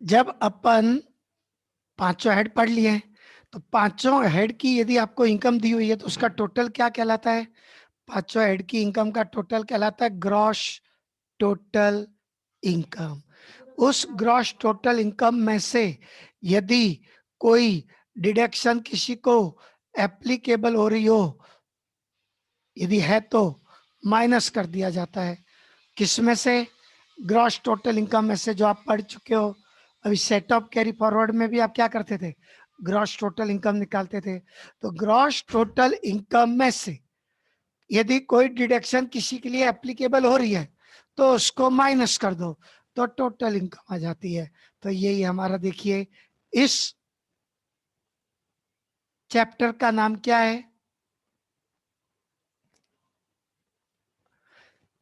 जब अपन पांचों हेड पढ़ लिए हैं तो पांचों हेड की यदि आपको इनकम दी हुई है तो उसका टोटल क्या कहलाता है? पांचों हेड की इनकम का टोटल कहलाता है ग्रॉस टोटल इनकम। उस ग्रॉस टोटल इनकम में से यदि कोई डिडक्शन किसी को एप्लीकेबल हो रही हो, यदि है तो माइनस कर दिया जाता है। किसमें से? ग्रॉस टोटल इनकम में से, जो आप पढ़ चुके हो। अभी सेट ऑफ कैरी फॉरवर्ड में भी आप क्या करते थे? ग्रॉस टोटल इनकम निकालते थे। तो ग्रॉस टोटल इनकम में से यदि कोई डिडक्शन किसी के लिए एप्लीकेबल हो रही है तो उसको माइनस कर दो तो टोटल इनकम आ जाती है। तो यही हमारा, देखिए, इस चैप्टर का नाम क्या है?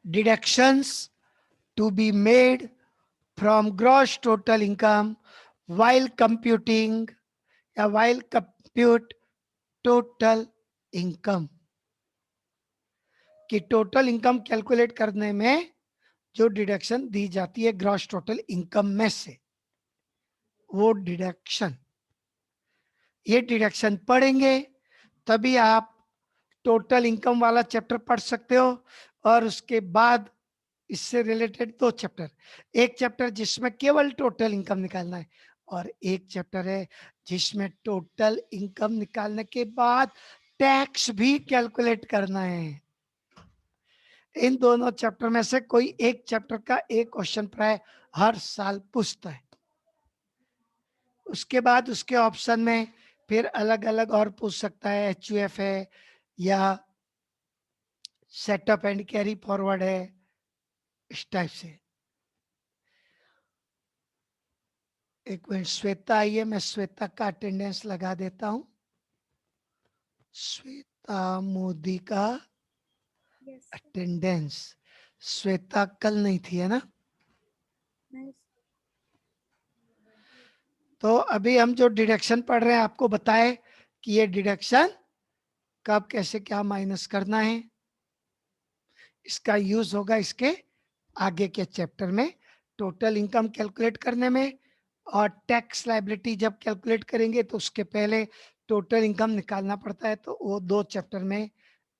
Deductions to be made from gross total income while computing या while compute total income। कि टोटल इनकम कैलकुलेट करने में जो डिडक्शन दी जाती है ग्रॉस टोटल इनकम में से, वो डिडक्शन, ये डिडक्शन पढ़ेंगे तभी आप टोटल इनकम वाला चैप्टर पढ़ सकते हो। और उसके बाद इससे रिलेटेड दो चैप्टर, एक चैप्टर जिसमें केवल टोटल इनकम निकालना है और एक चैप्टर है जिसमें टोटल इनकम निकालने के बाद टैक्स भी कैलकुलेट करना है। इन दोनों चैप्टर में से कोई एक चैप्टर का एक क्वेश्चन प्राय हर साल पूछता है। उसके बाद उसके ऑप्शन में फिर अलग अलग और पूछ सकता है, एचयूएफ है या सेटअप एंड कैरी फॉरवर्ड है, इस टाइप से। एक मिनट, श्वेता आई है, मैं श्वेता का अटेंडेंस लगा देता हूं। श्वेता मोदी का अटेंडेंस। श्वेता कल नहीं थी, है ना? तो अभी हम जो डिडक्शन पढ़ रहे हैं आपको बताए कि ये डिडक्शन कब कैसे क्या माइनस करना है। इसका यूज होगा इसके आगे के चैप्टर में, टोटल इनकम कैलकुलेट करने में। और टैक्स लायबिलिटी जब कैलकुलेट करेंगे तो उसके पहले टोटल इनकम निकालना पड़ता है, तो वो दो चैप्टर में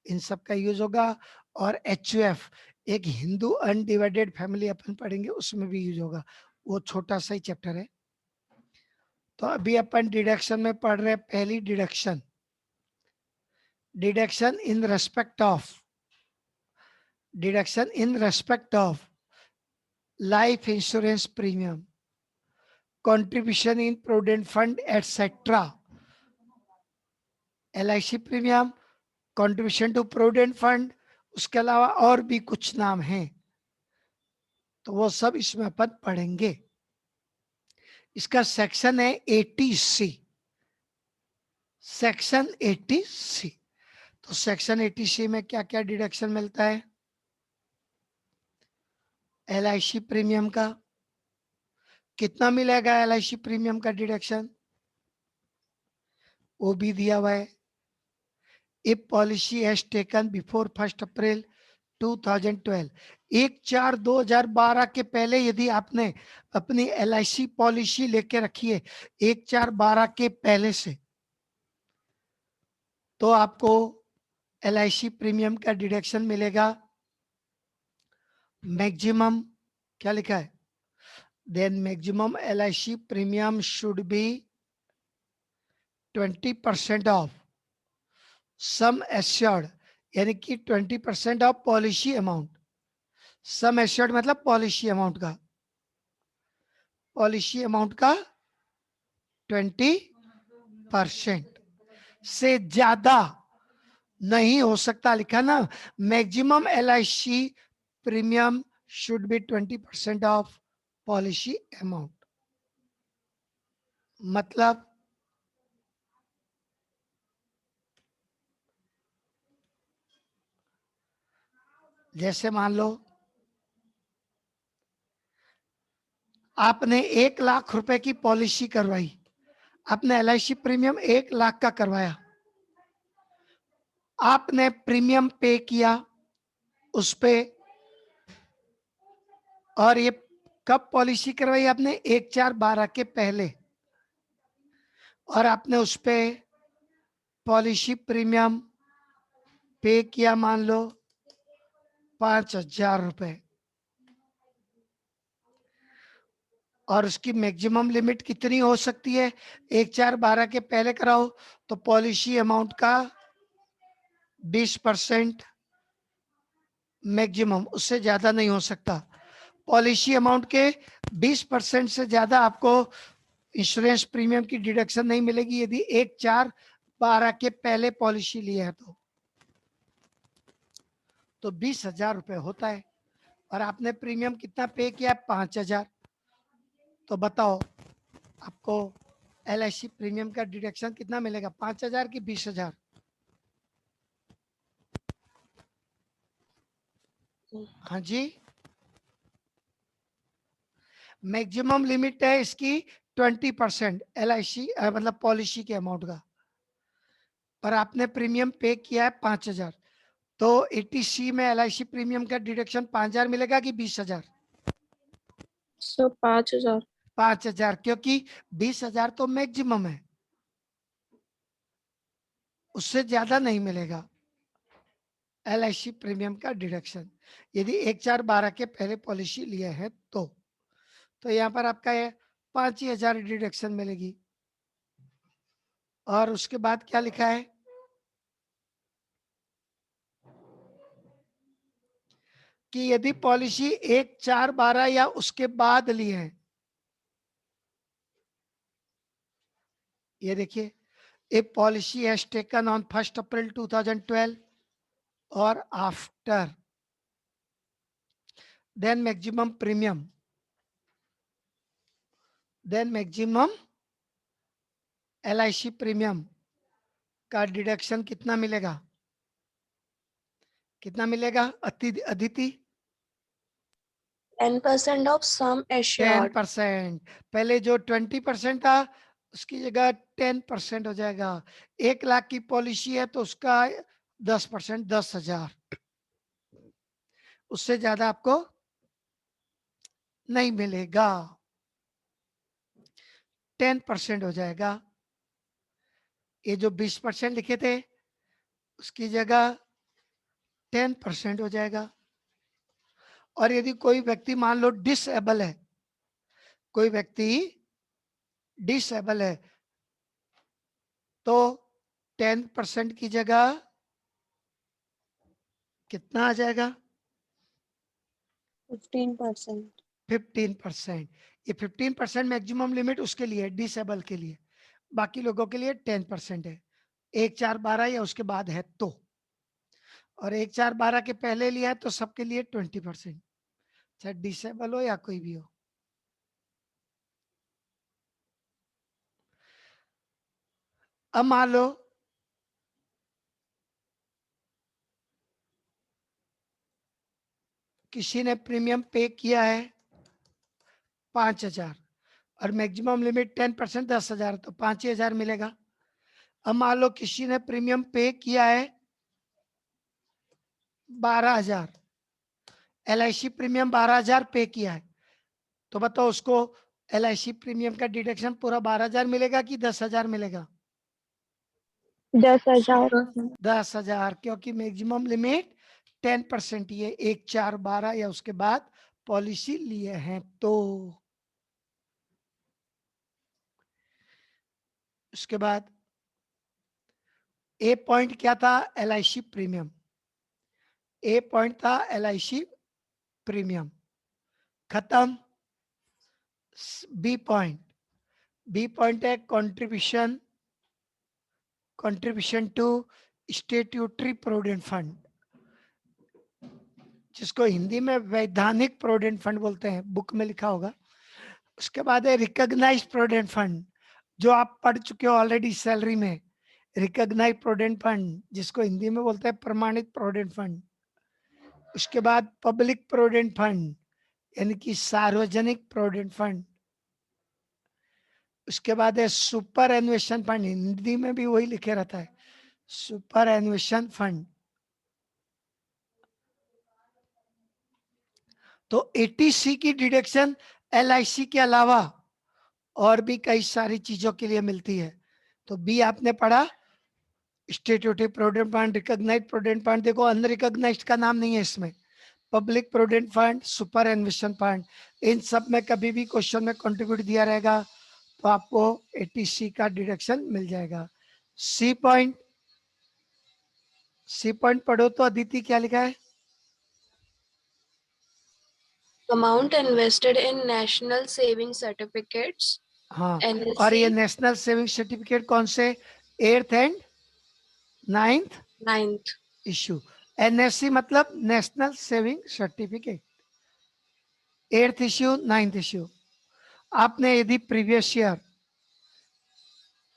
इन सब का यूज होगा। और एचयूएफ, एक हिंदू अनडिवाइडेड फैमिली अपन पढ़ेंगे, उसमें भी यूज होगा, वो छोटा सा ही चैप्टर है। तो अभी अपन डिडक्शन में पढ़ रहे हैं पहली deduction, deduction in respect of, deduction in respect of life insurance premium, contribution in provident fund etcetera. LIC premium, contribution to provident fund, उसके अलावा और भी कुछ नाम हैं, तो वो सब इसमें अपन पढ़ेंगे। इसका सेक्शन है 80C, सेक्शन 80C। तो सेक्शन 80C में क्या क्या डिडक्शन मिलता है? LIC प्रीमियम का कितना मिलेगा? LIC प्रीमियम का डिडक्शन वो भी दिया हुआ है। If policy has taken before 1 April 2012, 1/4/2012 के पहले यदि आपने अपनी LIC पॉलिसी लेके रखी है 1/4/12 के पहले से, तो आपको LIC प्रीमियम का डिडक्शन मिलेगा। मैक्सिमम क्या लिखा है? Then maximum LIC premium should be 20% of sum assured, यानी कि 20% of policy amount. Sum assured मतलब पॉलिसी अमाउंट का, पॉलिसी अमाउंट का 20% से ज्यादा नहीं हो सकता। लिखा ना, maximum LIC premium should be 20% of policy amount. मतलब जैसे मान लो आपने 1 लाख रुपए की पॉलिसी करवाई, आपने LIC प्रीमियम 1 लाख का करवाया, आपने प्रीमियम पे किया उस पे, और ये कब पॉलिसी करवाई आपने? 1/4/12 के पहले, और आपने उस पे पॉलिसी प्रीमियम पे किया मान लो 5,000 रुपए, और उसकी मैक्सिमम लिमिट कितनी हो सकती है? 1/4/12 के पहले कराओ तो पॉलिसी अमाउंट का 20% मैक्सिमम, उससे ज्यादा नहीं हो सकता। पॉलिसी अमाउंट के 20% से ज्यादा आपको इंश्योरेंस प्रीमियम की डिडक्शन नहीं मिलेगी यदि 1/4/12 के पहले पॉलिसी ली है तो 20,000 रुपए होता है, और आपने प्रीमियम कितना पे किया? 5,000। तो बताओ आपको LIC प्रीमियम का डिडक्शन कितना मिलेगा? 5,000 की 20,000? हाँ जी, मैक्सिमम लिमिट है इसकी 20% LIC मतलब पॉलिसी के अमाउंट का, पर आपने प्रीमियम पे किया है 5,000, तो 80C में LIC प्रीमियम का डिडक्शन 5,000 मिलेगा कि 20,000? 5,000। 5,000, क्योंकि 20,000 तो मैक्सिमम है, उससे ज्यादा नहीं मिलेगा LIC प्रीमियम का डिडक्शन यदि 1/4/12 के पहले पॉलिसी लिया है तो यहाँ पर आपका 5,000 डिडक्शन मिलेगी। और उसके बाद क्या लिखा है कि यदि पॉलिसी 1/4/12 या उसके बाद ली है, ये देखिए, a policy has taken on 1 April 2012 और after, then maximum premium, then maximum LIC premium का डिडक्शन कितना मिलेगा? कितना मिलेगा अदिति? 10% of sum assured. 10%। पहले जो 20% था उसकी जगह 10% हो जाएगा। 1 लाख की पॉलिसी है तो उसका 10%, 10,000, उससे ज्यादा आपको नहीं मिलेगा, 10% हो जाएगा। ये जो 20% लिखे थे उसकी जगह 10% हो जाएगा। और यदि कोई व्यक्ति मान लो डिसेबल है, कोई व्यक्ति डिसेबल है तो 10% की जगह कितना आ जाएगा? 15%। 15%। ये 15% मैक्सिमम लिमिट उसके लिए, डिसेबल के लिए, बाकी लोगों के लिए 10% है। 1/4/12 या उसके बाद है तो, और 1/4/12 के पहले लिया है तो सबके लिए 20%, चाहे डिसेबल हो या कोई भी हो। अब मान लो किसी ने प्रीमियम पे किया है 5,000 और मैक्सिमम लिमिट 10%, 10,000, तो 5,000 मिलेगा। अब मान लो किसी ने प्रीमियम पे किया है 12,000, LIC प्रीमियम 12,000 पे किया है, तो बताओ उसको LIC प्रीमियम का डिडक्शन पूरा 12,000 मिलेगा कि 10,000 मिलेगा? 10,000। 10,000, क्योंकि मैक्सिमम लिमिट 10% ही है 1/4/12 या उसके बाद पॉलिसी लिए हैं तो। उसके बाद ए पॉइंट क्या था? LIC premium. ए पॉइंट था LIC प्रीमियम, खत्म। बी पॉइंट, बी पॉइंट है contribution, contribution to statutory provident fund, जिसको हिंदी में वैधानिक प्रोविडेंट फंड बोलते हैं, बुक में लिखा होगा। उसके बाद है रिकॉग्नाइज प्रोविडेंट फंड, जो आप पढ़ चुके हो ऑलरेडी सैलरी में, रिकॉग्नाइज प्रोविडेंट फंड जिसको हिंदी में बोलते हैं प्रमाणित प्रोविडेंट फंड। उसके बाद पब्लिक प्रोविडेंट फंड यानी कि सार्वजनिक प्रोविडेंट फंड। उसके बाद है सुपर एन्वेशन फंड, हिंदी में भी वही लिखे रहता है, सुपर एन्वेशन फंड। तो 80C की डिडक्शन LIC के अलावा और भी कई सारी चीजों के लिए मिलती है। तो बी आपने पढ़ा, statutory provident fund, recognised provident fund. देखो अनरिकॉग्नाइज्ड का नाम नहीं है इसमें, public provident fund, superannuation fund, इन सब में कभी भी क्वेश्चन में कंट्रीब्यूट दिया रहेगा तो आपको 80C का डिडक्शन मिल जाएगा। सी पॉइंट, सी पॉइंट पढ़ो तो अदिति क्या लिखा है? Amount invested in national saving certificates, हाँ, और ये NSC, नेशनल सेविंग सर्टिफिकेट कौन से? 8th and 9th 9th. Issue. NSC मतलब national saving certificate, 8th issue 9th issue. आपने यदि प्रीवियस ईयर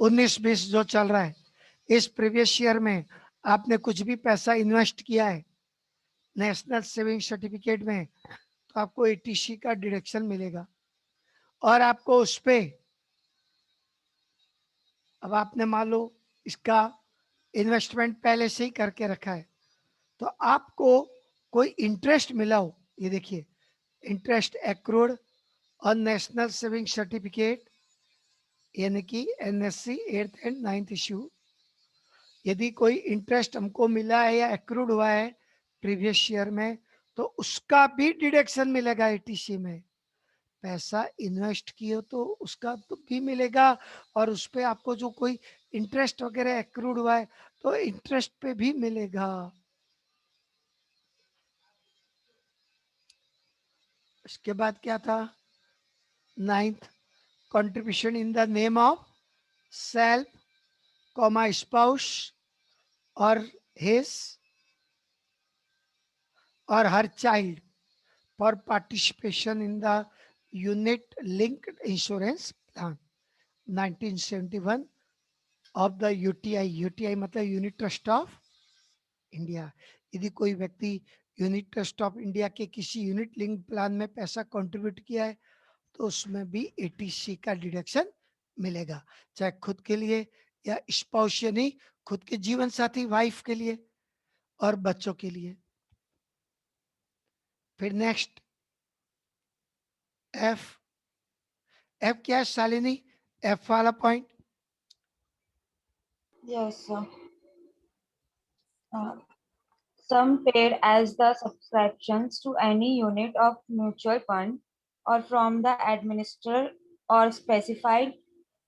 19-20 जो चल रहा है, इस प्रीवियस ईयर में आपने कुछ भी पैसा इन्वेस्ट किया है नेशनल सेविंग सर्टिफिकेट में तो आपको 80C का डिडक्शन मिलेगा। और आपको उस पे, अब आपने मान लो इसका इन्वेस्टमेंट पहले से ही करके रखा है तो आपको कोई इंटरेस्ट मिला हो, ये देखिए interest accrued on national saving certificate यानी कि NSC 8th and 9th issue, यदि कोई इंटरेस्ट हमको मिला है या एक्रूड हुआ है प्रीवियस ईयर में तो उसका भी डिडक्शन मिलेगा 80C में। पैसा इन्वेस्ट किए तो उसका तो भी मिलेगा और उस पे आपको जो कोई इंटरेस्ट वगैरह एक्रूड हुआ है तो इंटरेस्ट पे भी मिलेगा। इसके बाद क्या था? 9th, contribution in the name of self comma spouse और हिज और her child for participation in the unit linked insurance plan 1971 of the UTI। UTI मतलब यूनिट ट्रस्ट ऑफ इंडिया। यदि कोई व्यक्ति यूनिट ट्रस्ट ऑफ इंडिया के किसी unit link plan में पैसा कंट्रीब्यूट किया है तो उसमें भी 80C का डिडक्शन मिलेगा, चाहे खुद के लिए या स्पाउस यानी खुद के जीवन साथी वाइफ के लिए और बच्चों के लिए। फिर नेक्स्ट एफ। एफ क्या है शालिनी? एफ वाला point. Yes, sir. Uh, Sum paid as the subscriptions to any unit of mutual fund or from the administrator or specified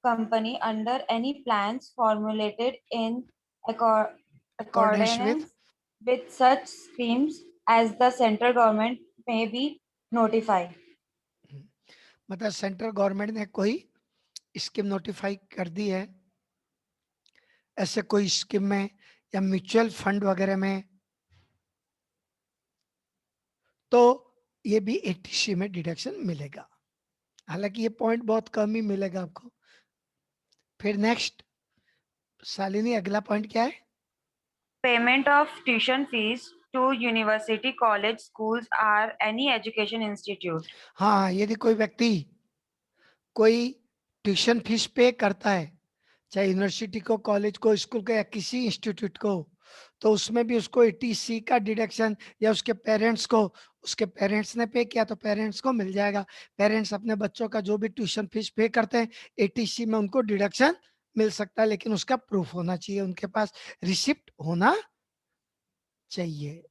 company under any plans formulated in accordance with, accordance with such schemes as the central government may be notified. मतलब central government ने कोई scheme notify कर दी है, ऐसे कोई scheme में या mutual fund वगैरह में तो ये भी 80C में डिडक्शन मिलेगा। हालांकि ये पॉइंट बहुत कम ही मिलेगा आपको। फिर नेक्स्ट शालिनी अगला पॉइंट क्या है? Payment of tuition fees to university, college, schools or any education institute. हाँ, यदि कोई व्यक्ति कोई ट्यूशन फीस पे करता है चाहे यूनिवर्सिटी को, कॉलेज को, स्कूल को या किसी इंस्टीट्यूट को तो उसमें भी उसको 80C का डिडक्शन, या उसके पेरेंट्स को, उसके पेरेंट्स ने पे किया तो पेरेंट्स को मिल जाएगा। पेरेंट्स अपने बच्चों का जो भी ट्यूशन फीस पे करते हैं 80C में उनको डिडक्शन मिल सकता है, लेकिन उसका प्रूफ होना चाहिए, उनके पास रिसिप्ट होना चाहिए।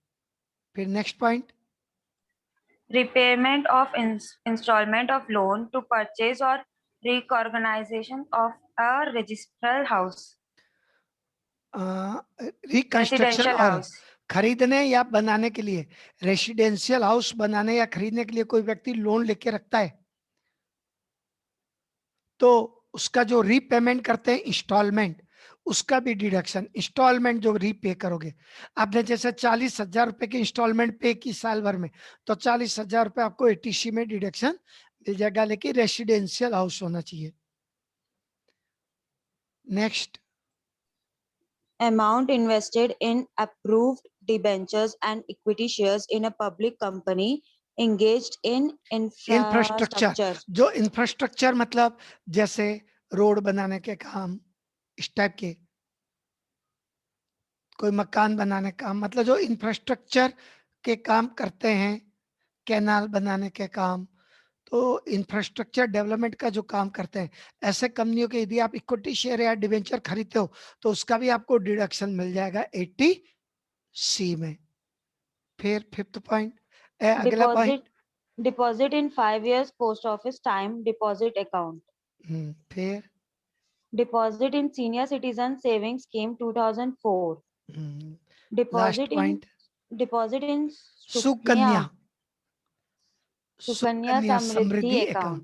फिर next point, Repayment of installment of loan to purchase or reorganization of a registered house, reconstruction residential और house. खरीदने या बनाने के लिए, रेसिडेंशियल हाउस बनाने या खरीदने के लिए कोई व्यक्ति लोन लेके रखता है तो उसका जो रीपेमेंट करते हैं इंस्टॉलमेंट, उसका भी डिडक्शन। इंस्टॉलमेंट जो रीपे करोगे, आपने जैसे 40,000 रुपए की इंस्टॉलमेंट पे की साल भर में तो 40,000 रुपए आपको 80C में डिडक्शन मिल जाएगा, लेकिन रेसिडेंशियल हाउस होना चाहिए। Next, Amount invested in approved debentures and equity shares in a public company engaged in infrastructure. infrastructure. जो इंफ्रास्ट्रक्चर मतलब जैसे रोड बनाने के काम, इस टाइप के, कोई मकान बनाने का काम, मतलब जो इंफ्रास्ट्रक्चर के काम करते हैं, कैनाल बनाने के काम, तो इंफ्रास्ट्रक्चर डेवलपमेंट का जो काम करते हैं ऐसे कंपनियों के यदि आप इक्विटी शेयर या डिवेंचर खरीदते हो तो उसका भी आपको डिडक्शन मिल जाएगा 80C में। फिर फिफ्थ पॉइंट, अगला point, Deposit in 5 years post office time deposit account. फिर Deposit in senior citizen savings scheme 2004. Last Deposit in point, deposit in Sukanya Sukanya Sukanya Samriddhi Samriddhi account. account.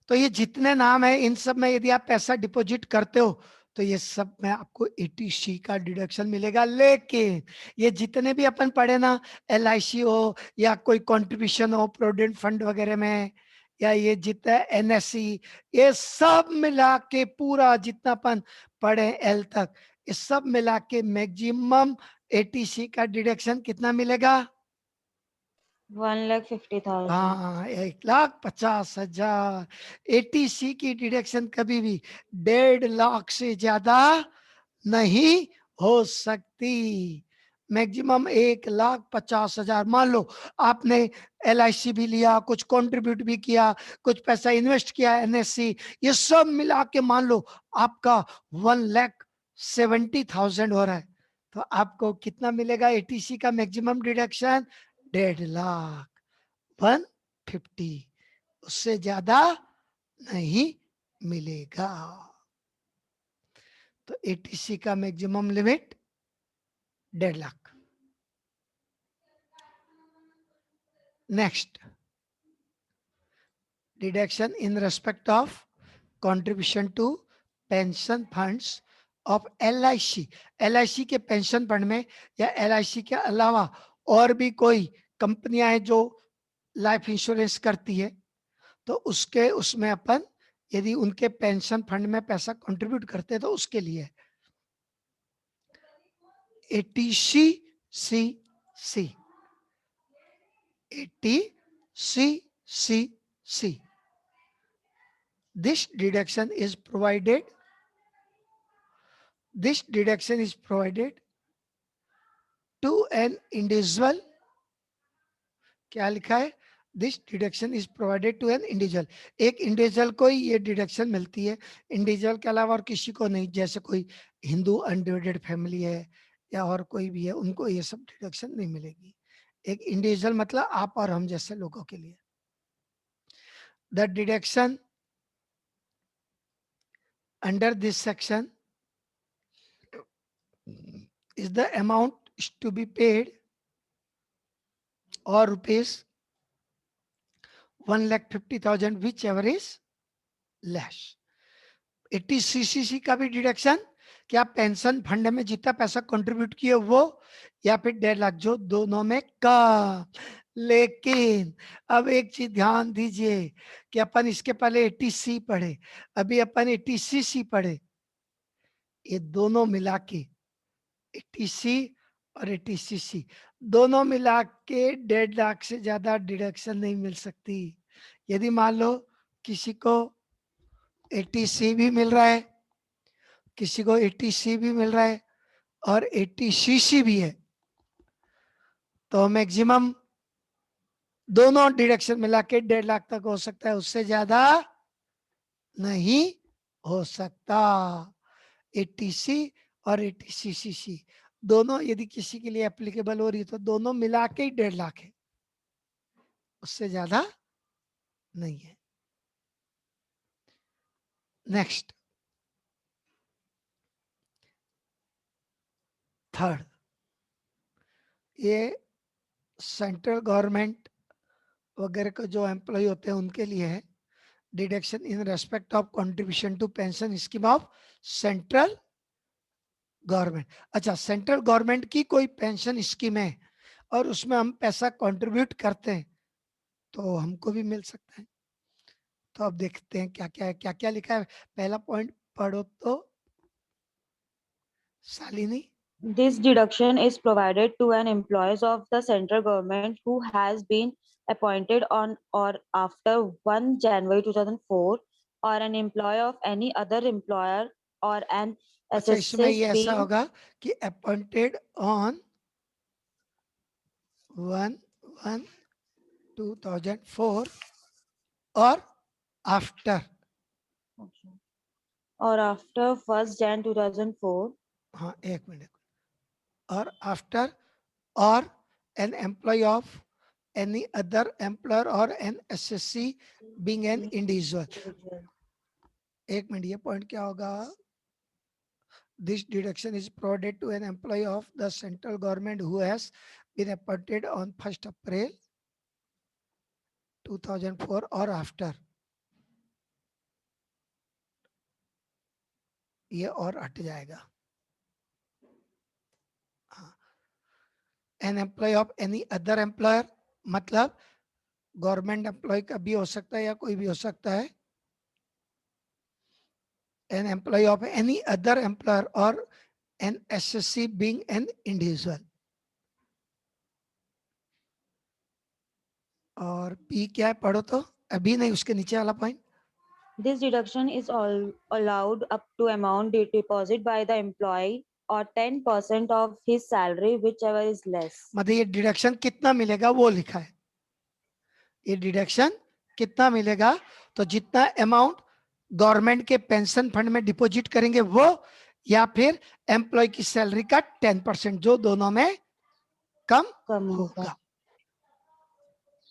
तो ये जितने नाम है इन सब में यदि आप पैसा डिपॉजिट करते हो तो ये सब में आपको 80C का डिडक्शन मिलेगा। लेकिन ये जितने भी अपन पढ़े ना, LIC हो या कोई कंट्रीब्यूशन हो प्रोविडेंट फंड वगैरह में, या ये जितना NSE, ये सब मिला के पूरा जितना अपन पढ़े L तक, ये सब मिला के मैक्सिमम 80C का डिडक्शन कितना मिलेगा? 1,50,000. हाँ, 1,50,000। 80C की डिडक्शन कभी भी 1.5 लाख से ज्यादा नहीं हो सकती। मैक्सिमम 1,50,000। मान लो आपने LIC भी लिया, कुछ कंट्रीब्यूट भी किया, कुछ पैसा इन्वेस्ट किया NSE, ये सब मिला के मान लो आपका 1,70,000 हो रहा है, तो आपको कितना मिलेगा 80C का मैक्सिमम डिडक्शन? 1.5 लाख, 150, उससे ज्यादा नहीं मिलेगा। तो 80C का maximum limit 1.5 lakh. Next, deduction in respect of contribution to pension funds of LIC। LIC के पेंशन फंड में या LIC के अलावा और भी कोई कंपनियां हैं जो लाइफ इंश्योरेंस करती है, तो उसके उसमें अपन यदि उनके पेंशन फंड में पैसा कंट्रीब्यूट करते हैं तो उसके लिए 80C, 80C. This deduction is provided to an individual. क्या लिखा है? This deduction is provided to an individual. एक इंडिविजुअल को ही ये डिडक्शन मिलती है, इंडिविजुअल के अलावा और किसी को नहीं। जैसे कोई हिंदू अनडिवाइडेड फैमिली है या और कोई भी है, उनको ये सब डिडक्शन नहीं मिलेगी। एक इंडिविजुअल मतलब आप और हम जैसे लोगों के लिए। The deduction under this section is the amount is to be paid or rupees 1,50,000 whichever is less. 80CCC का भी डिडक्शन, क्या पेंशन फंड में जितना पैसा कंट्रीब्यूट किए वो, या फिर 1.5 लाख, जो दोनों में कम। लेकिन अब एक चीज ध्यान दीजिए कि अपन इसके पहले 80C पढ़े, अभी अपन 80CC पढ़े, ये दोनों मिला के 80C और 80CC दोनों मिला के 1.5 लाख से ज्यादा डिडक्शन नहीं मिल सकती। यदि मान लो किसी को 80C भी मिल रहा है, किसी को 80C भी मिल रहा है और 80CC भी है, तो मैक्सिमम दोनों डिडक्शन मिला के 1.5 लाख तक हो सकता है, उससे ज्यादा नहीं हो सकता। 80C और 80CCC दोनों यदि किसी के लिए एप्लीकेबल हो रही है तो दोनों मिला के ही 1.5 लाख है, उससे ज्यादा नहीं है। नेक्स्ट, थर्ड, ये सेंट्रल गवर्नमेंट वगैरह के जो एम्प्लॉय होते हैं उनके लिए है। Deduction in respect of contribution to pension scheme of central government. अच्छा, सेंट्रल गवर्नमेंट की कोई पेंशन स्कीम है और उसमें हम पैसा कंट्रीब्यूट करते हैं तो हमको भी मिल सकता है। तो अब देखते हैं क्या क्या है, क्या क्या लिखा है। पहला पॉइंट पढ़ो तो Shalini. This deduction is provided to an employees of the central government who has been appointed on or after 1 January 2004 or an employee of any other employer or an अच्छा, इसमें ये assessed ऐसा being होगा कि appointed on 1/1/2004 2004 और after, or after 1st Jan 2004, हाँ एक minute, और आफ्टर और an employee of any other employer और an SSC being an individual. individual. एक मिनट, ये पॉइंट क्या होगा? This deduction is provided to an employee of the central government who has been appointed on 1st April 2004 or after. ये और हट जाएगा। An employee of any other employer मतलब government employ का भी हो सकता है या कोई भी हो सकता है। An employee of any other employer or an SSC being an individual. और P क्या है पढ़ो तो, अभी नहीं, उसके नीचे वाला point. This deduction is all allowed up to amount deposited by the employee or 10% of his salary, whichever is less. मतलब ये डिडक्शन कितना मिलेगा वो लिखा है। ये डिडक्शन कितना मिलेगा, तो जितना अमाउंट गवर्नमेंट के पेंशन फंड में डिपॉजिट करेंगे वो, या फिर एम्प्लॉय की सैलरी का 10%, जो दोनों में कम कम होगा। होगा।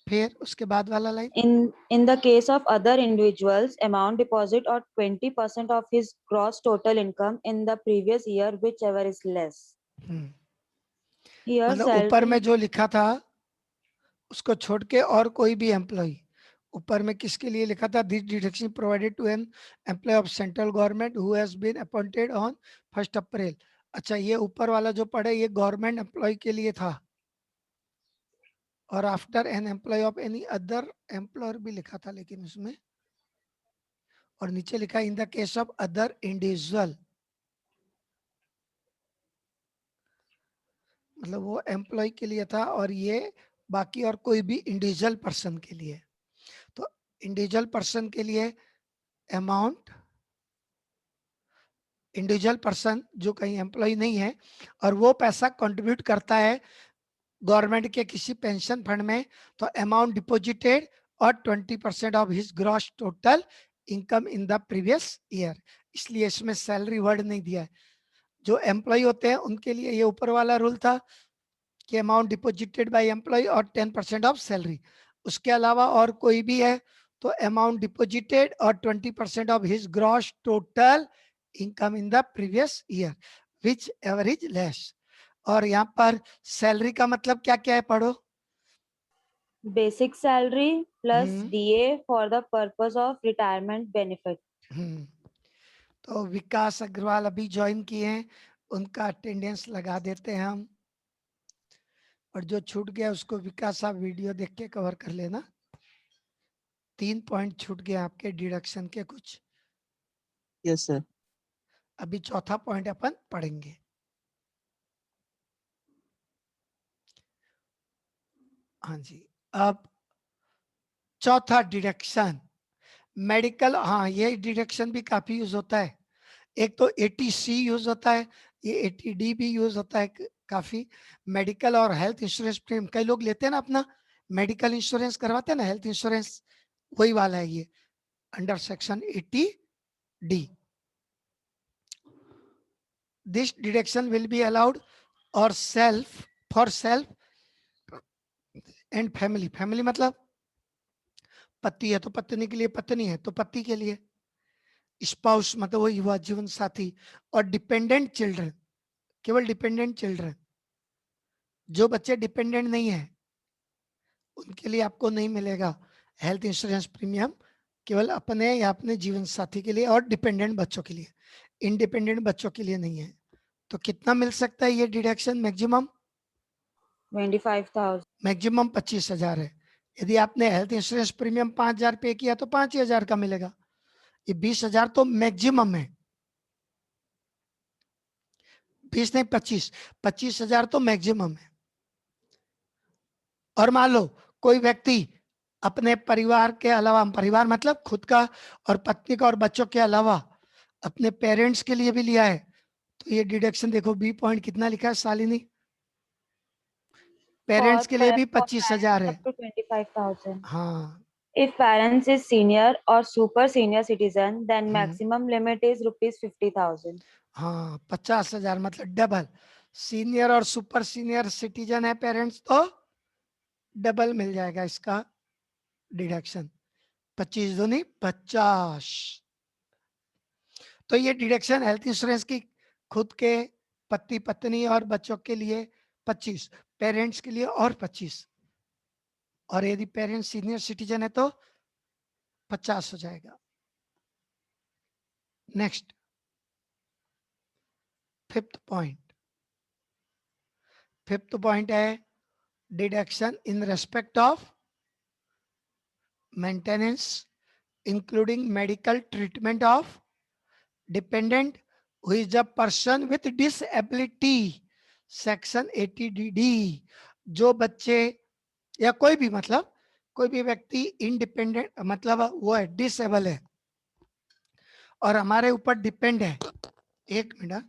फिर उसके बाद वाला line, In the case of other individuals, amount deposit or 20% of his gross total income in the previous year, whichever is less. Here मतलब ऊपर में salary जो लिखा था उसको छोड़ के और कोई भी एम्प्लॉय, ऊपर में किसके लिए लिखा था? This deduction provided to an employee of central government who has been appointed on 1st April. अच्छा, ये ऊपर वाला जो पढ़े ये गवर्नमेंट एम्प्लॉय के लिए था। और after an employee of any other employer भी लिखा था लेकिन उसमें, और नीचे लिखा in the case of other individual, मतलब वो एम्प्लॉय के लिए था और ये बाकी और कोई भी इंडिविजुअल पर्सन के लिए। तो इंडिविजुअल पर्सन के लिए अमाउंट, इंडिविजुअल पर्सन जो कहीं एम्प्लॉय नहीं है और वो पैसा कंट्रीब्यूट करता है गवर्नमेंट के किसी पेंशन फंड में, तो अमाउंट डिपॉजिटेड और 20% of his gross total income in the previous year. इसलिए इसमें सैलरी वर्ड नहीं दिया है। जो एम्प्लॉय होते हैं उनके लिए ये ऊपर वाला रूल था कि अमाउंट डिपॉजिटेड बाय एम्प्लॉय और 10% ऑफ सैलरी। उसके अलावा और कोई भी है तो अमाउंट डिपॉजिटेड और 20% of his gross total income in the previous year which ever is less. और यहाँ पर सैलरी का मतलब क्या क्या है पढ़ो। basic salary plus hmm. DA for the purpose of retirement benefit. तो विकास अग्रवाल अभी ज्वाइन किए हैं, उनका अटेंडेंस लगा देते हैं हम। और जो छूट गया उसको विकास आप वीडियो देख के कवर कर लेना। 3 पॉइंट छूट गए आपके डिडक्शन के कुछ। Yes sir. अभी चौथा पॉइंट अपन पढ़ेंगे। हाँ जी, अब चौथा डिडक्शन मेडिकल। हाँ, ये डिडक्शन भी काफी यूज होता है। एक तो 80C यूज होता है, ये 80D भी यूज होता है काफी। मेडिकल और हेल्थ इंश्योरेंस प्रीमियम कई लोग लेते हैं ना, अपना मेडिकल इंश्योरेंस करवाते हैं ना, हेल्थ इंश्योरेंस, वही वाला है ये अंडर section 80D। This deduction will be allowed और self for self and family. Family मतलब पति है तो पत्नी के लिए, पत्नी है तो पति के लिए, स्पाउस मतलब वो युवा जीवन साथी, और डिपेंडेंट चिल्ड्रन, केवल डिपेंडेंट चिल्ड्रन। जो बच्चे डिपेंडेंट नहीं है उनके लिए आपको नहीं मिलेगा हेल्थ इंश्योरेंस प्रीमियम, केवल अपने या अपने जीवन साथी के लिए और डिपेंडेंट बच्चों के लिए, इंडिपेंडेंट बच्चों के लिए नहीं है। तो कितना मिल सकता है ये डिडक्शन? मैक्सिमम 25,000. मैक्सिमम 25,000 है। यदि आपने हेल्थ इंश्योरेंस प्रीमियम 5,000 पे किया तो 5,000 का मिलेगा। ये 20,000 तो मैक्सिमम है, 20 नहीं 25,000 तो मैक्सिमम है। और मान लो कोई व्यक्ति अपने परिवार के अलावा, परिवार मतलब खुद का और पत्नी का और बच्चों के अलावा अपने पेरेंट्स के लिए भी लिया है, तो ये डिडक्शन देखो बी पॉइंट कितना लिखा है शालिनी? पेरेंट्स के लिए भी for 25,000 है। up to 25,000. हाँ If parents is senior or super senior citizen, then hmm, maximum limit is rupees 50,000. हाँ 50,000 मतलब डबल। सीनियर और सुपर सीनियर सिटीजन है पेरेंट्स तो डबल मिल जाएगा इसका डिडक्शन। 25 दूनी 50। तो ये डिडक्शन हेल्थ इंश्योरेंस की खुद के पति पत्नी और बच्चों के लिए 25, पेरेंट्स के लिए और 25, और यदि पेरेंट्स सीनियर सिटीजन है तो 50 हो जाएगा। नेक्स्ट फिफ्थ पॉइंट है deduction in respect of maintenance including medical treatment of dependent who is a person with disability, section 80 D. जो बच्चे या कोई भी मतलब कोई भी व्यक्ति इंडिपेंडेंट मतलब वो है डिसेबल है और हमारे ऊपर डिपेंड है। एक मिनट,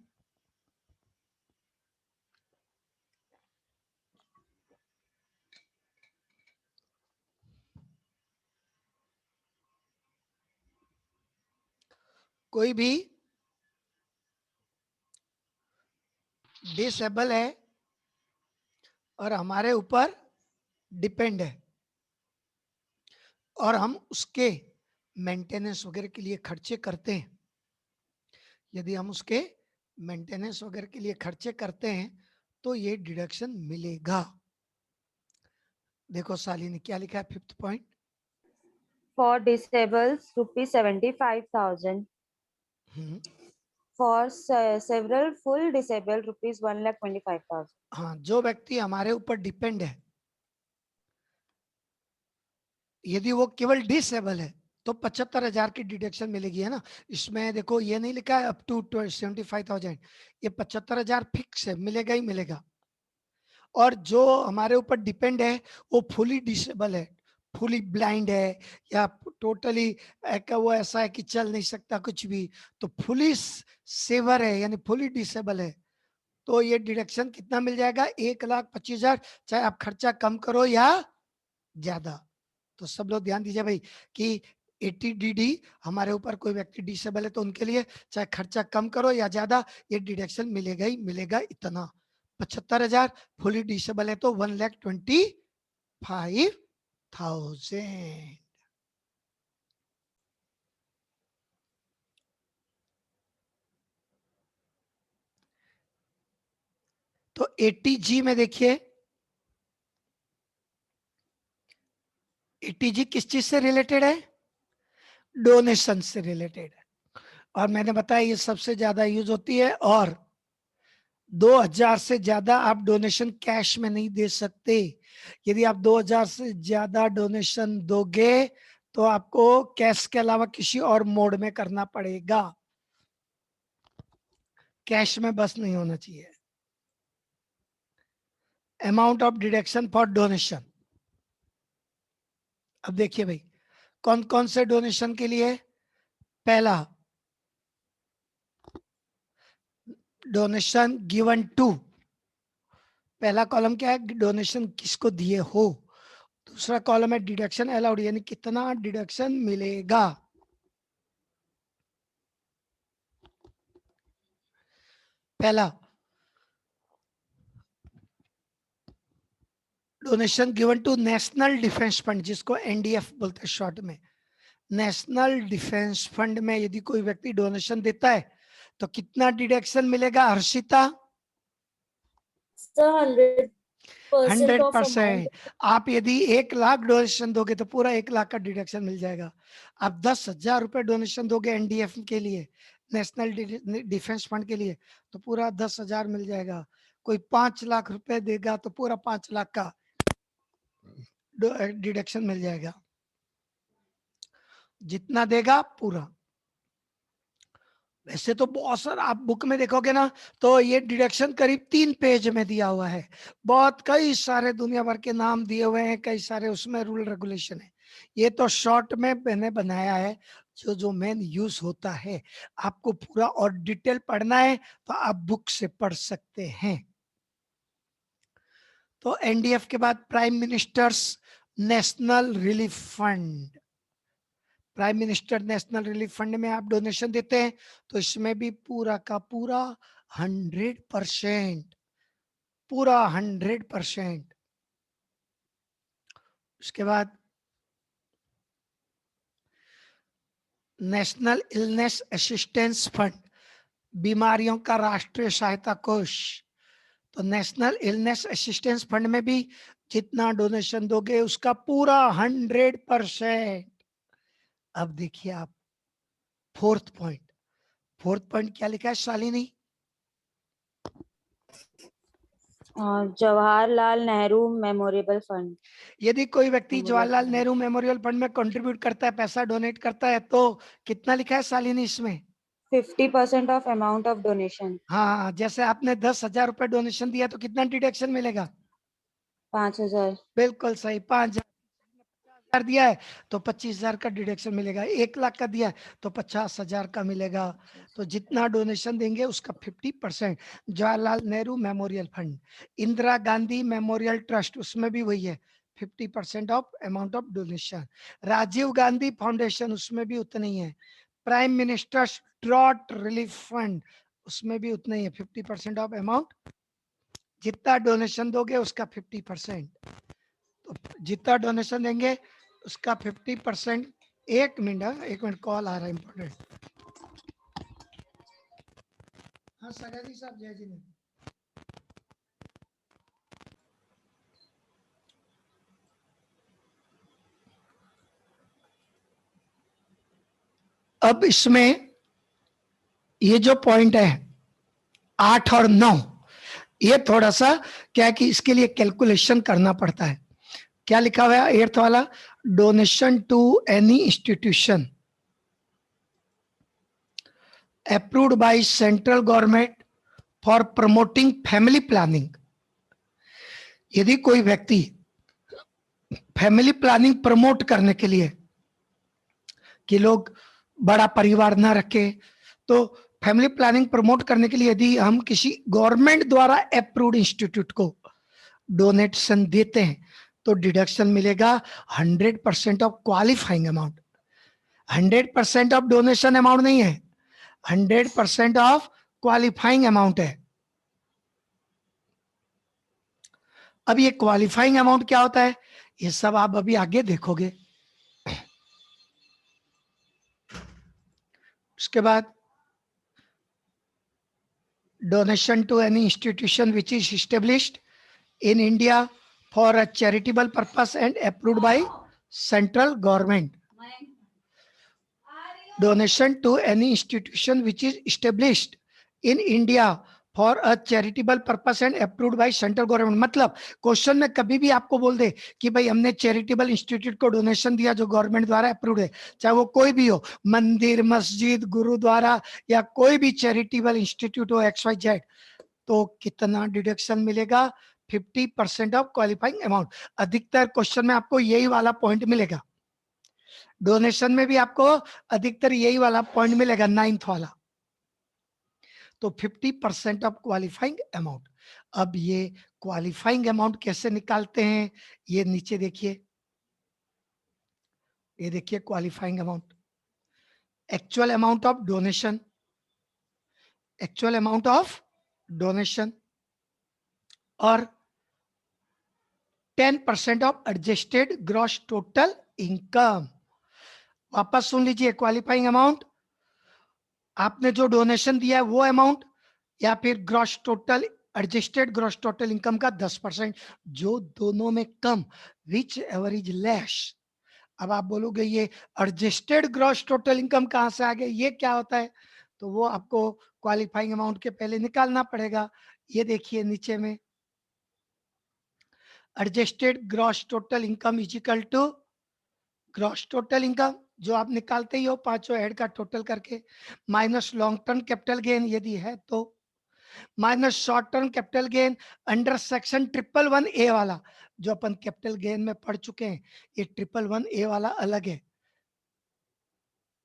कोई भी डिसेबल है और हमारे ऊपर डिपेंड है और हम उसके मेंटेनेंस वगैरह के लिए खर्चे करते हैं, यदि हम उसके मेंटेनेंस वगैरह के लिए खर्चे करते हैं तो ये डिडक्शन मिलेगा। देखो साली ने क्या लिखा है fifth point. For disabled, rupees 75,000. For several full disabled, rupees 1,25,000. हाँ, जो व्यक्ति हमारे ऊपर डिपेंड है यदि वो केवल डिसेबल है तो 75,000 की डिडक्शन मिलेगी, है ना। इसमें देखो ये नहीं लिखा है अप टू 75,000, ये 75,000 फिक्स है, मिलेगा ही मिलेगा। और जो हमारे ऊपर डिपेंड है वो फुली डिसेबल है, फुली ब्लाइंड है या टोटली वो ऐसा है कि चल नहीं सकता कुछ भी, तो फुली सेवर है यानी फुली डिसेबल है, तो ये डिडक्शन कितना मिल जाएगा 1,25,000, चाहे आप खर्चा कम करो या ज्यादा। तो सब लोग ध्यान दीजिए भाई कि 80 डी हमारे ऊपर कोई व्यक्ति डिसेबल है तो उनके लिए चाहे खर्चा कम करो या ज्यादा ये डिडक्शन मिलेगा ही मिलेगा इतना। 75,000 फुली डिसेबल है तो 1,25,000। तो 80G में देखिए 80G किस चीज से रिलेटेड है, डोनेशन से रिलेटेड है। और मैंने बताया ये सबसे ज्यादा यूज होती है और 2,000 से ज्यादा आप डोनेशन कैश में नहीं दे सकते। यदि आप 2,000 से ज्यादा डोनेशन दोगे तो आपको कैश के अलावा किसी और मोड में करना पड़ेगा, कैश में बस नहीं होना चाहिए। Amount of deduction for donation, अब देखिए भाई कौन कौन से डोनेशन के लिए। पहला डोनेशन गिवन टू, पहला कॉलम क्या है, डोनेशन किसको दिए हो। दूसरा कॉलम है डिडक्शन अलाउड यानी कितना डिडक्शन मिलेगा। पहला donation given to national defence fund जिसको एनडीएफ बोलते हैं शॉर्ट में। नेशनल डिफेंस फंड में यदि कोई व्यक्ति डोनेशन देता है तो कितना डिडक्शन मिलेगा हर्षिता। 100%। आप यदि 1,00,000 डोनेशन दोगे तो पूरा 1,00,000 का डिडक्शन मिल जाएगा। आप 10,000 रुपए डोनेशन दोगे एनडीएफ के लिए, नेशनल डिफेंस फंड के लिए, तो पूरा 10,000 मिल जाएगा। कोई 5 लाख रुपए देगा तो पूरा 5 लाख का डिडक्शन मिल जाएगा, जितना देगा पूरा। वैसे तो बहुत सारा आप बुक में देखोगे ना तो ये डिडक्शन करीब 3 पेज में दिया हुआ है, बहुत कई सारे दुनिया भर के नाम दिए हुए हैं, कई सारे उसमें रूल रेगुलेशन है। ये तो शॉर्ट में मैंने बनाया है जो जो मेन यूज होता है। आपको पूरा और डिटेल पढ़ना है तो आप बुक से पढ़ सकते हैं। तो एनडीएफ के बाद prime ministers national relief fund, prime minister national relief fund में आप डोनेशन देते हैं तो इसमें भी पूरा का पूरा 100%, पूरा 100%। उसके बाद नेशनल इलनेस असिस्टेंस फंड, बीमारियों का राष्ट्रीय सहायता कोष। तो नेशनल इलनेस असिस्टेंस फंड में भी जितना डोनेशन दोगे उसका पूरा 100%। अब देखिए आप फोर्थ पॉइंट क्या लिखा है शालिनी? Jawaharlal Nehru memorial fund. यदि कोई व्यक्ति Memorial Jawaharlal fund. Nehru memorial fund में कंट्रीब्यूट करता है, पैसा डोनेट करता है, तो कितना लिखा है शालिनी इसमें? 50% of amount of donation. हाँ, जैसे आपने 10,000 रुपए डोनेशन दिया तो कितना डिडक्शन मिलेगा? 5,000. बिल्कुल सही। 5,000 दिया है तो 25,000 का डिडक्शन मिलेगा। 1 लाख का दिया है तो 50,000 का मिलेगा। तो जितना डोनेशन देंगे उसका 50%। Jawaharlal Nehru memorial fund, Indira Gandhi memorial trust, उसमें भी वही है 50% of amount of donation. Rajiv Gandhi foundation, उसमें भी उतना ही है। Prime minister's drought relief fund, उसमें भी उतना ही है 50% ऑफ अमाउंट। जितना डोनेशन दोगे उसका 50%। तो जितना डोनेशन देंगे उसका 50%। एक मिनट कॉल आ रहा है इंपॉर्टेंट। हाँ सगाजी साहब, जय जी ने। अब इसमें ये जो पॉइंट है 8 और 9, ये थोड़ा सा क्या है कि इसके लिए कैलकुलेशन करना पड़ता है। क्या लिखा हुआ है 8th वाला? Donation to any institution approved by central government for promoting family planning। यदि कोई व्यक्ति फैमिली प्लानिंग प्रमोट करने के लिए कि लोग बड़ा परिवार ना रखे, तो फैमिली प्लानिंग प्रमोट करने के लिए यदि हम किसी गवर्नमेंट द्वारा अप्रूव्ड इंस्टीट्यूट को डोनेशन देते हैं तो डिडक्शन मिलेगा 100% of qualifying amount. 100% of donation amount नहीं है, 100% ऑफ क्वालिफाइंग अमाउंट है। अब ये क्वालिफाइंग अमाउंट क्या होता है ये सब आप अभी आगे देखोगे। उसके बाद donation to any institution which is established in India for a charitable purpose and approved by central government। Donation to any institution which is established in India for a charitable purpose and approved by central government। मतलब question में कभी भी आपको बोल दे कि भाई हमने charitable institute को डोनेशन दिया जो गवर्नमेंट द्वारा अप्रूव्ड है, चाहे वो कोई भी हो, मंदिर, मस्जिद, गुरुद्वारा या कोई भी चैरिटेबल इंस्टीट्यूट हो XYZ, तो कितना डिडक्शन मिलेगा? 50% ऑफ क्वालिफाइंग अमाउंट। अधिकतर क्वेश्चन में आपको यही वाला पॉइंट मिलेगा, डोनेशन में भी आपको अधिकतर यही वाला पॉइंट मिलेगा, 9th वाला। तो 50% ऑफ क्वालिफाइंग अमाउंट। अब ये क्वालिफाइंग अमाउंट कैसे निकालते हैं ये नीचे देखिए, ये देखिए qualifying amount, actual amount of donation, actual amount of donation और 10% of adjusted gross total income. वापस सुन लीजिए, क्वालिफाइंग अमाउंट आपने जो डोनेशन दिया है वो अमाउंट, या फिर gross total adjusted gross total income का 10%, जो दोनों में कम, विच एवर इज लेस। अब आप बोलोगे ये एडजस्टेड ग्रॉस टोटल इनकम कहां से आ गया, ये क्या होता है? तो वो आपको क्वालिफाइंग अमाउंट के पहले निकालना पड़ेगा। ये देखिए नीचे में, adjusted gross total income is equal to gross total income जो आप निकालते ही हो पांचों हेड का टोटल करके, minus long term capital gain यदि है तो, minus short term capital gain under section 111A वाला जो अपन कैपिटल गेन में पढ़ चुके हैं। ये 111A वाला अलग है,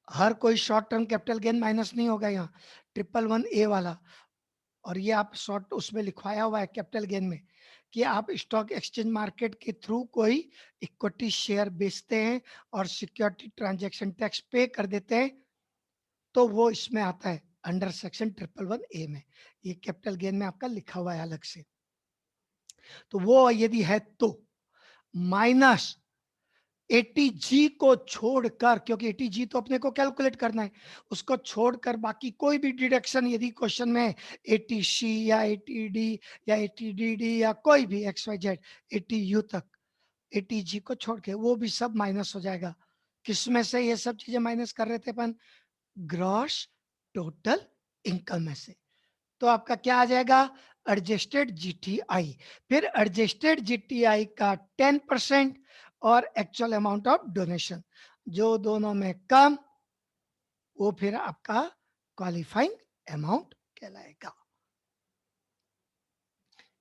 हर कोई short term capital gain minus नहीं होगा यहाँ, 111A वाला। और ये आप शॉर्ट उसमें लिखवाया हुआ है कैपिटल गेन में कि आप स्टॉक एक्सचेंज मार्केट के थ्रू कोई इक्विटी शेयर बेचते हैं और सिक्योरिटी ट्रांजैक्शन टैक्स पे कर देते हैं, तो वो इसमें आता है अंडर सेक्शन 111A में। ये कैपिटल गेन में आपका लिखा हुआ है अलग से। तो वो यदि है तो माइनस 80G को छोड़कर, क्योंकि 80G तो अपने को कैलकुलेट करना है, उसको छोड़कर बाकी कोई भी डिडक्शन यदि क्वेश्चन में 80C या 80D या 80DD या कोई भी XYZ 80U तक 80G को छोड़ के वो भी सब माइनस हो जाएगा। किसमें से ये सब चीजें माइनस कर रहे थे अपन? ग्रॉस टोटल इनकम में से। तो आपका क्या आ जाएगा? Adjusted GTI. फिर एडजस्टेड जीटीआई का 10% और एक्चुअल अमाउंट ऑफ डोनेशन, जो दोनों में कम वो फिर आपका क्वालिफाइंग अमाउंट कहलाएगा।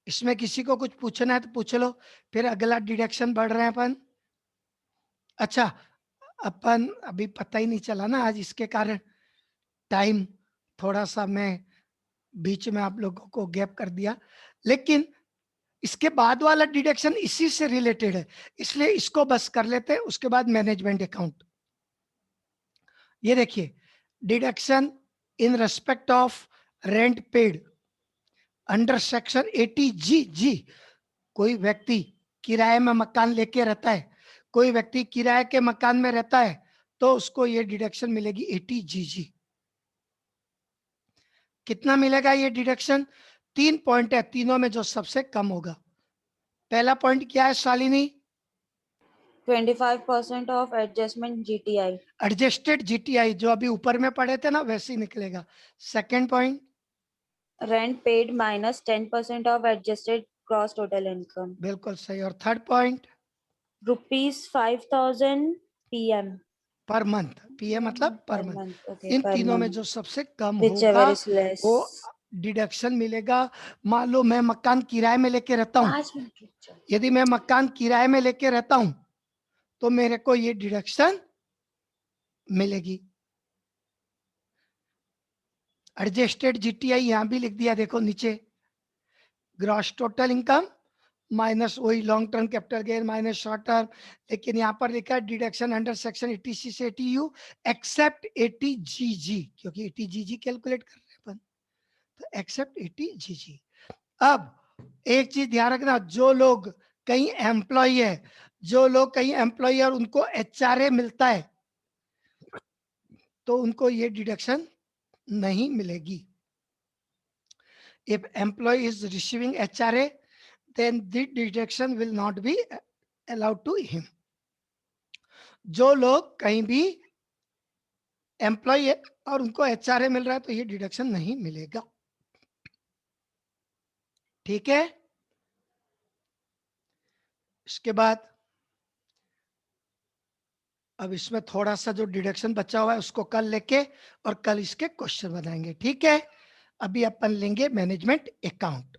इसमें किसी को कुछ पूछना है तो पूछ लो। फिर अगला डिडक्शन बढ़ रहे हैं अपन। अच्छा, अपन अभी पता ही नहीं चला ना आज, इसके कारण टाइम थोड़ा सा मैं बीच में आप लोगों को गैप कर दिया, लेकिन इसके बाद वाला डिडक्शन इसी से रिलेटेड है, इसलिए इसको बस कर लेते हैं। उसके बाद मैनेजमेंट अकाउंट। ये देखिए, deduction in respect of rent paid under section 80G। कोई व्यक्ति किराए में मकान लेके रहता है, कोई व्यक्ति किराए के मकान में रहता है, तो उसको ये डिडक्शन मिलेगी 80G। कितना मिलेगा ये डिडक्शन? 3 पॉइंट है, तीनों में जो सबसे कम होगा। पहला पॉइंट क्या है Shalini? 25% of adjustment GTI. Adjusted GTI, जो अभी ऊपर में पढ़े थे ना वैसे ही निकलेगा। Second point, Rent paid minus 10% of adjusted gross total income. बिल्कुल सही। और थर्ड पॉइंट, Rupees 5,000 PM. पर मंथ। पीए मतलब पर Per मंथ। month. Okay, इन per तीनों में month. जो सबसे कम Whichever होगा is less. वो डिडक्शन मिलेगा। मान लो मैं मकान किराए में लेके रहता हूँ, 5 मिनट रुक जाओ। यदि मैं मकान किराए में लेके रहता हूँ तो मेरे को ये डिडक्शन मिलेगी। एडजस्टेड जीटीआई यहां भी लिख दिया, देखो नीचे, ग्रॉस टोटल इनकम माइनस वही long term capital gain minus short term. लेकिन यहाँ पर लिखा है डिडक्शन अंडर सेक्शन 80C से 80U एक्सेप्ट 80GG, क्योंकि 80GG कैलकुलेट कर रहे हैं अपन, तो एक्सेप्ट 80GG। अब एक चीज ध्यान रखना, जो लोग कहीं एम्प्लॉय है, जो लोग कहीं एम्प्लॉय और उनको HRA मिलता है, तो उनको ये डिडक्शन नहीं मिलेगी। If employee is receiving HRA, then the deduction will not be allowed to him. जो लोग कहीं भी एम्प्लॉय है और उनको HRA मिल रहा है तो ये डिडक्शन नहीं मिलेगा। ठीक है। इसके बाद अब इसमें थोड़ा सा जो डिडक्शन बचा हुआ है उसको कल लेके और कल इसके क्वेश्चन बनाएंगे। ठीक है। अभी अपन लेंगे मैनेजमेंट अकाउंट।